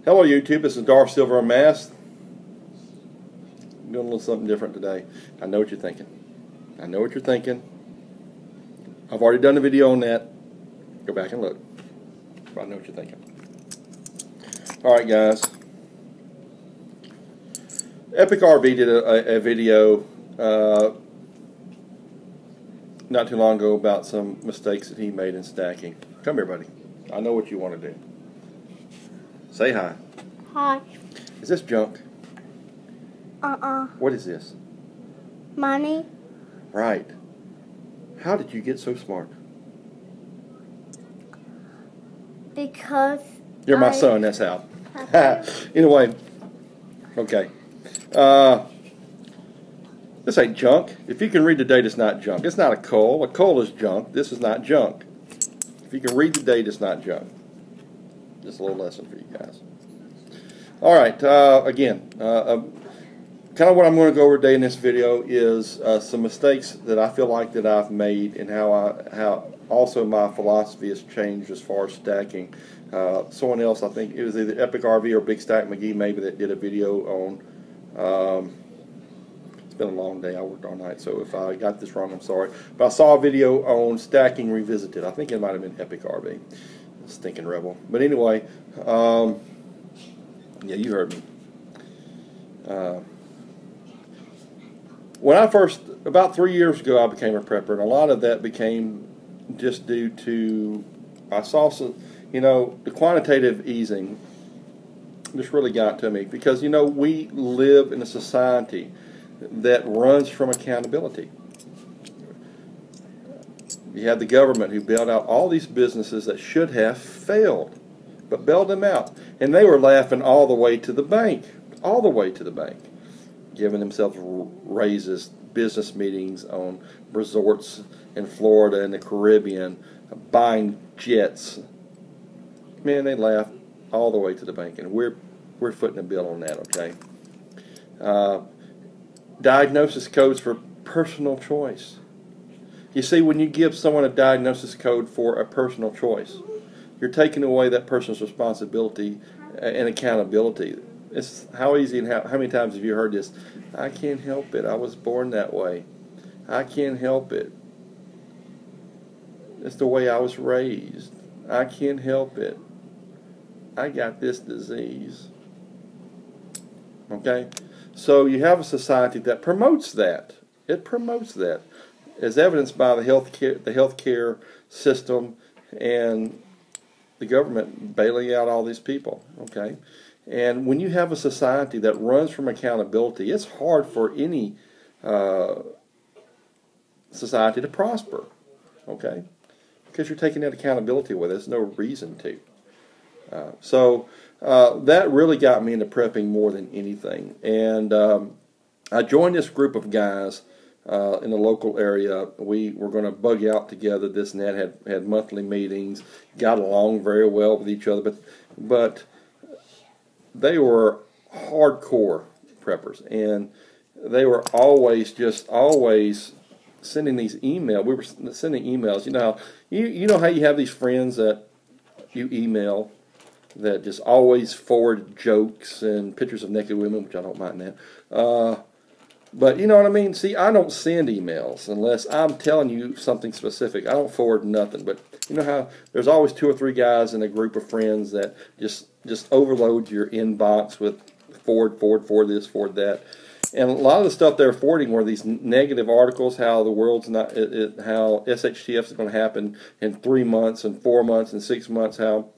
Hello YouTube, this is Darth Silver Unmasked. I'm doing a little something different today. I know what you're thinking. I know what you're thinking. I've already done a video on that. Go back and look. I know what you're thinking. Alright guys. Epic RV did a video not too long ago about some mistakes that he made in stacking. Come here, buddy. I know what you want to do. Say hi. Hi. Is this junk? Uh-uh. What is this? Money. Right. How did you get so smart? Because You're my son, that's how. Anyway, okay. This ain't junk. If you can read the date, it's not junk. It's not a coal. A coal is junk. This is not junk. If you can read the date, it's not junk. Just a little lesson for you guys. All right. Again, kind of what I'm going to go over today in this video is some mistakes that I feel like that I've made, and how also my philosophy has changed as far as stacking. Someone else, I think it was either Epic RV or Big Stack McGee, maybe, that did a video on. It's been a long day. I worked all night, so if I got this wrong, I'm sorry. But I saw a video on stacking revisited. I think it might have been Epic RV. Stinking rebel. But anyway, yeah, you heard me. When I first, about 3 years ago, I became a prepper, and a lot of that became just due to, I saw some, the quantitative easing just really got to me, because, we live in a society that runs from accountability. You had the government who bailed out all these businesses that should have failed, but bailed them out. And they were laughing all the way to the bank, giving themselves raises, business meetings on resorts in Florida and the Caribbean, buying jets. Man, they laughed all the way to the bank, and we're footing the bill on that, okay? Diagnosis codes for personal choice. You see, when you give someone a diagnosis code for a personal choice, you're taking away that person's responsibility and accountability. It's how easy and how many times have you heard this? I can't help it. I was born that way. I can't help it. It's the way I was raised. I can't help it. I got this disease. Okay? So you have a society that promotes that. It promotes that, as evidenced by the healthcare system and the government bailing out all these people. Okay, and when you have a society that runs from accountability, it's hard for any society to prosper. Okay, because you're taking that accountability away. There's no reason to. So that really got me into prepping more than anything. And I joined this group of guys in the local area. We were going to bug out together, this and that, had monthly meetings, got along very well with each other, but they were hardcore preppers, and they were always sending these emails. We were sending emails. You know how you have these friends that you email that just always forward jokes and pictures of naked women, which I don't mind that. But you know what I mean? See, I don't send emails unless I'm telling you something specific. I don't forward nothing. But you know how there's always 2 or 3 guys in a group of friends that just overload your inbox with forward this, forward that. And a lot of the stuff they're forwarding were these negative articles, how the world's not, how SHTF is going to happen in 3 months and 4 months and 6 months, how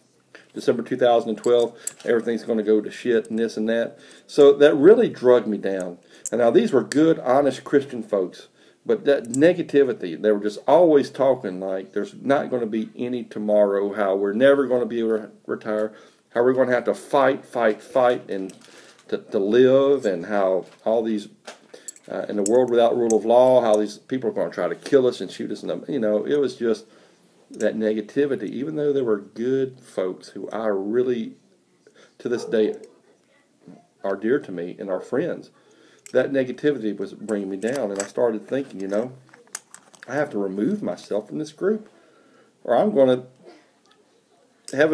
December 2012, everything's going to go to shit and this and that. So that really drugged me down. And now these were good, honest Christian folks, but that negativity, they were just always talking like there's not going to be any tomorrow, how we're never going to be able to retire, how we're going to have to fight, and to live, and how all these, in a world without rule of law, how these people are going to try to kill us and shoot us. And it was just that negativity, even though there were good folks who I really, to this day, are dear to me and are friends. That negativity was bringing me down, and I started thinking, I have to remove myself from this group, or I'm going to have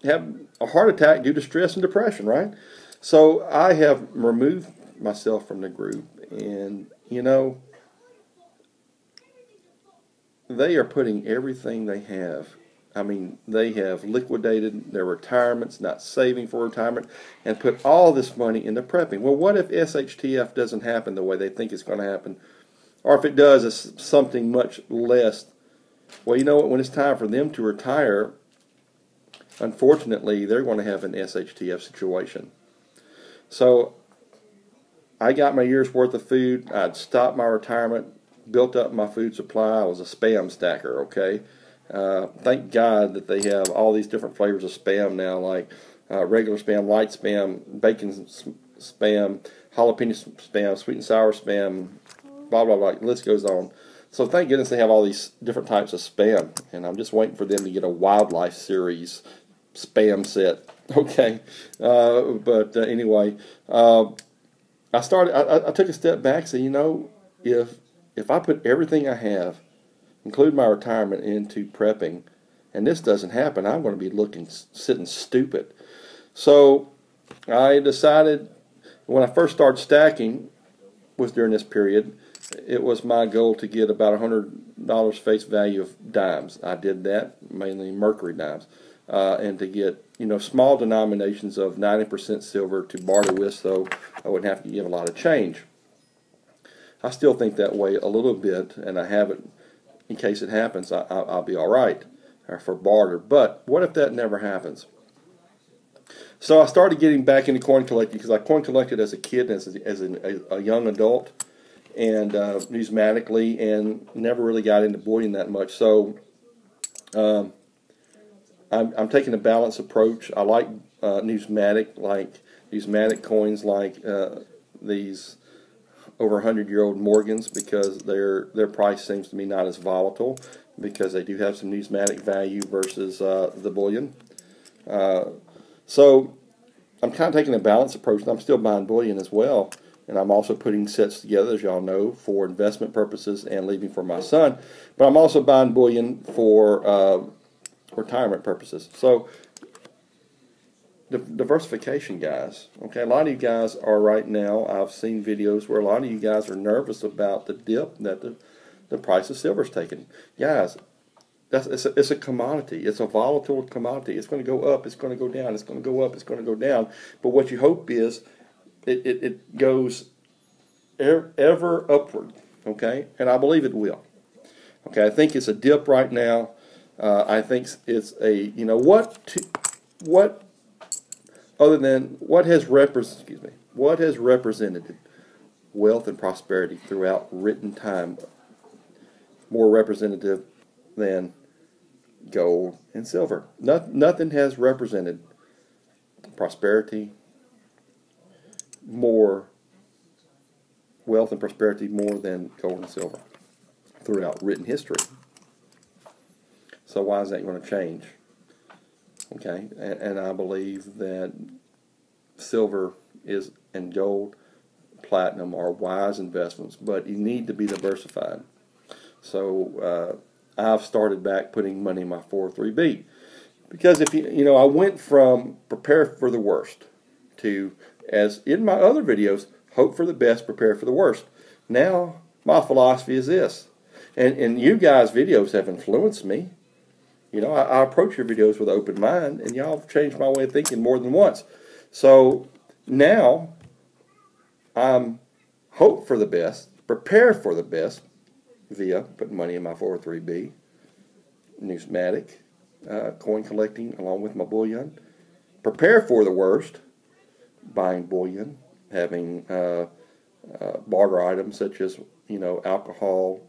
have a heart attack due to stress and depression, right? So I have removed myself from the group, and they are putting everything they have. I mean, they have liquidated their retirements, not saving for retirement, and put all this money into prepping. Well, what if SHTF doesn't happen the way they think it's going to happen? Or if it does, it's something much less. Well, you know what? When it's time for them to retire, unfortunately, they're going to have an SHTF situation. So I got my year's worth of food. I'd stopped my retirement, built up my food supply. I was a Spam stacker, okay? Thank God that they have all these different flavors of Spam now, like regular Spam, light Spam, bacon Spam, jalapeno Spam, sweet and sour Spam, blah, blah, blah. The list goes on. So thank goodness they have all these different types of Spam, and I'm just waiting for them to get a wildlife series Spam set, okay? But anyway, I took a step back and said, if I put everything I have, include my retirement, into prepping, and this doesn't happen, I'm going to be sitting stupid. So I decided, when I first started stacking, was during this period, it was my goal to get about $100 face value of dimes. I did that, mainly mercury dimes, and to get small denominations of 90% silver to barter with, so I wouldn't have to give a lot of change. I still think that way a little bit, and I have it in case it happens. I'll be all right for barter. But what if that never happens? So I started getting back into coin collecting because I coin collected as a kid, as a young adult, and numismatically, and never really got into bullion that much. So I'm taking a balanced approach. I like numismatic coins, like these over 100-year-old Morgans, because their price seems to me not as volatile, because they do have some numismatic value versus the bullion. So I'm kind of taking a balanced approach, and I'm still buying bullion as well. And I'm also putting sets together, as y'all know, for investment purposes and leaving for my son. But I'm also buying bullion for retirement purposes. So diversification, guys. Okay, a lot of you guys are right now, I've seen videos where a lot of you guys are nervous about the dip that the price of silver is taking. Guys, it's a commodity. It's a volatile commodity. It's going to go up. It's going to go down. It's going to go up. It's going to go down. But what you hope is it goes ever upward. Okay, and I believe it will. Okay, I think it's a dip right now. I think it's a what other than what has represented wealth and prosperity throughout written time, more representative than gold and silver. Nothing has represented prosperity, more wealth and prosperity more than gold and silver throughout written history. So why is that going to change? Okay, and I believe that silver and gold, platinum are wise investments, but you need to be diversified. So I've started back putting money in my 403b, because if I went from prepare for the worst to, as in my other videos, hope for the best, prepare for the worst. Now my philosophy is this, and you guys' videos have influenced me. I approach your videos with an open mind, and y'all have changed my way of thinking more than once. So now I'm hope for the best, prepare for the best, via putting money in my 403b, numismatic, coin collecting along with my bullion. Prepare for the worst, buying bullion, having barter items such as alcohol,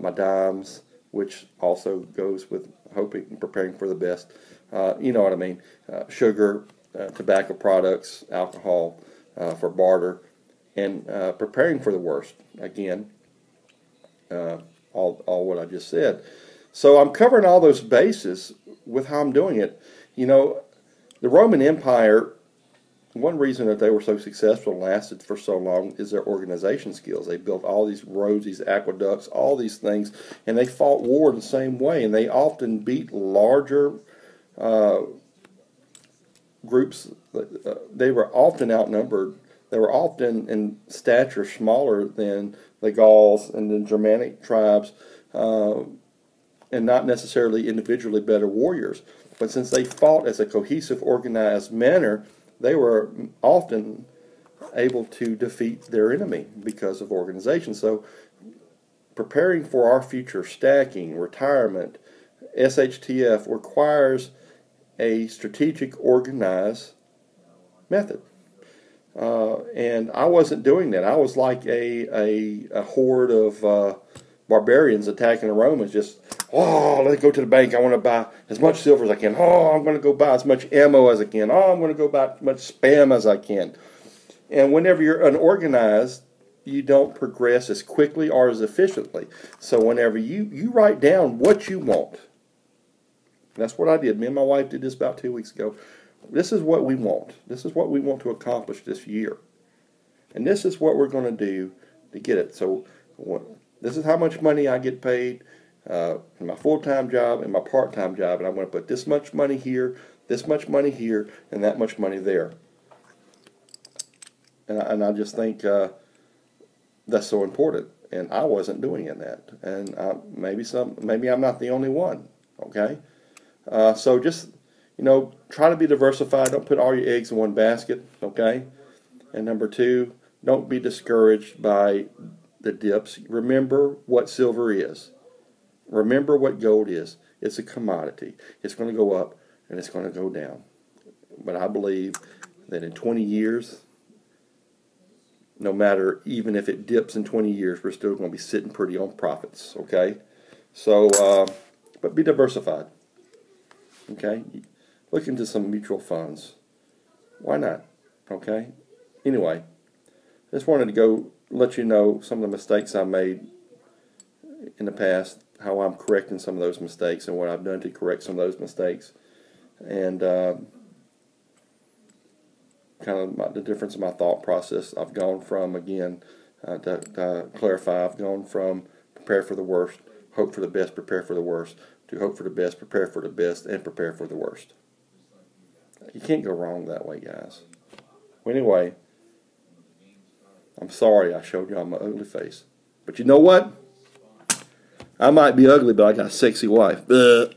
my dimes, which also goes with hoping and preparing for the best. You know what I mean? Sugar, tobacco products, alcohol for barter, and preparing for the worst. Again, all what I just said. So I'm covering all those bases with how I'm doing it. The Roman Empire, one reason that they were so successful and lasted for so long is their organization skills. They built all these roads, these aqueducts, all these things, and they fought war the same way, and they often beat larger groups, they were often outnumbered. They were often in stature smaller than the Gauls and the Germanic tribes, and not necessarily individually better warriors. But since they fought as a cohesive, organized manner, they were often able to defeat their enemy because of organization. So preparing for our future, stacking, retirement, SHTF requires a strategic, organized method. And I wasn't doing that. I was like a horde of barbarians attacking the Romans. Just, let's go to the bank. I want to buy as much silver as I can. I'm going to go buy as much ammo as I can. I'm going to go buy as much spam as I can. And whenever you're unorganized, you don't progress as quickly or as efficiently. So whenever you write down what you want, that's what I did. Me and my wife did this about 2 weeks ago. This is what we want. This is what we want to accomplish this year. And this is what we're going to do to get it. So this is how much money I get paid in my full-time job and my part-time job. And I'm going to put this much money here, and that much money there. And I just think that's so important. And I wasn't doing that. And maybe I'm not the only one. Okay? So just, try to be diversified. Don't put all your eggs in one basket, okay? And number 2, don't be discouraged by the dips. Remember what silver is. Remember what gold is. It's a commodity. It's going to go up and it's going to go down. But I believe that in 20 years, no matter, even if it dips in 20 years, we're still going to be sitting pretty on profits, okay? So, but be diversified. Okay, look into some mutual funds. Why not? Okay. Anyway, I just wanted to go let you know some of the mistakes I made in the past, how I'm correcting some of those mistakes, and what I've done to correct some of those mistakes, and kind of the difference in my thought process. I've gone from, again, to clarify, I've gone from prepare for the worst, hope for the best, prepare for the worst, to hope for the best, prepare for the best, and prepare for the worst. You can't go wrong that way, guys. Well, anyway, I'm sorry I showed y'all my ugly face. But you know what? I might be ugly, but I got a sexy wife. Ugh.